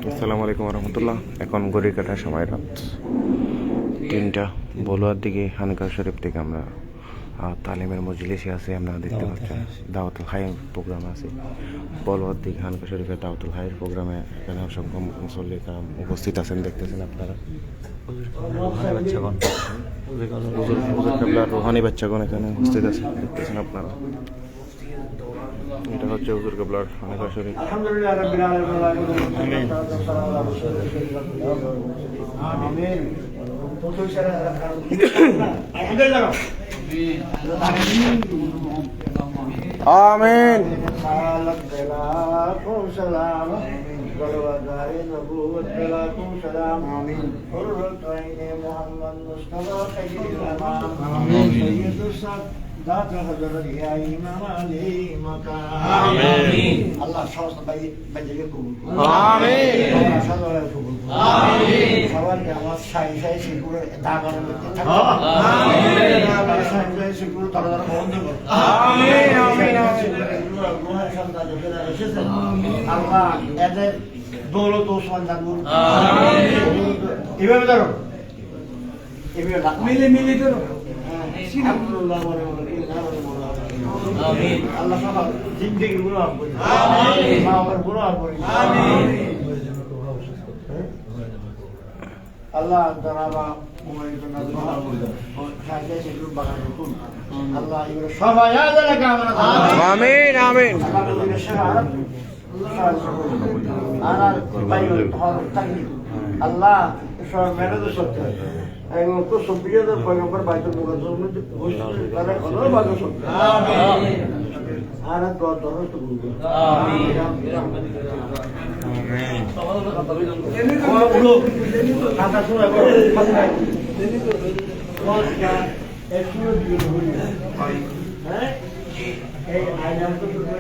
আসসালামু আলাইকুম রহমতুল্লাহ। এখন ঘড়ির কাটার সময় রাত 3টা। বলুয়ার দিকে হানকা শরীফ থেকে আমরা তালিমের মজলিসে আছে, আপনারা দেখতে পাচ্ছেন। দাওয়াতুল হাইয়ের প্রোগ্রাম আছে বলুয়ার দিকে হানকা শরীফের দাওয়াতুল হাইয়ের প্রোগ্রামে। এখানে অসংখ্য মুসল্লি কারাম উপস্থিত আছেন, দেখতেছেন আপনারা। রুহানি বাচ্চাগণ এখানে উপস্থিত আছেন, দেখতেছেন আপনারা। এটা হচ্ছে হুজুর কেবলার হানকা শরীফ। আলহামদুলিল্লাহ রাব্বিল আলামিন। আমিন। আল্লাহ সমস্ত বাইরে কবুল করুন। সবাইকে আমার সাই সাই শিকুর দাগানোর মধ্যে শিকুর তারা বন্ধ করুন। আল্লাহ এদের দৌলত ওসমান জানুন। এভাবে ধরো, এভাবে মিলে মিলে ধরো। আল্লাহ সবার জিন্দেগির গুনাহ করি, মা বাবার গুনাহ করি। আল্লাহ জানাবা আল্লাহ এগুলো সবাই আমিন আমিন। আল্লাহ সব মেহনত সত্য এবং তো সভ্যদের পয়গম্বর বাইতুল মুকাদ্দাসের মধ্যে তারা কোনো বাধা সত্য আর দোয়া দরস্ত করবে। আমিন উলো কথা শুনে হ্যাঁ এই আইনাম তো শুনে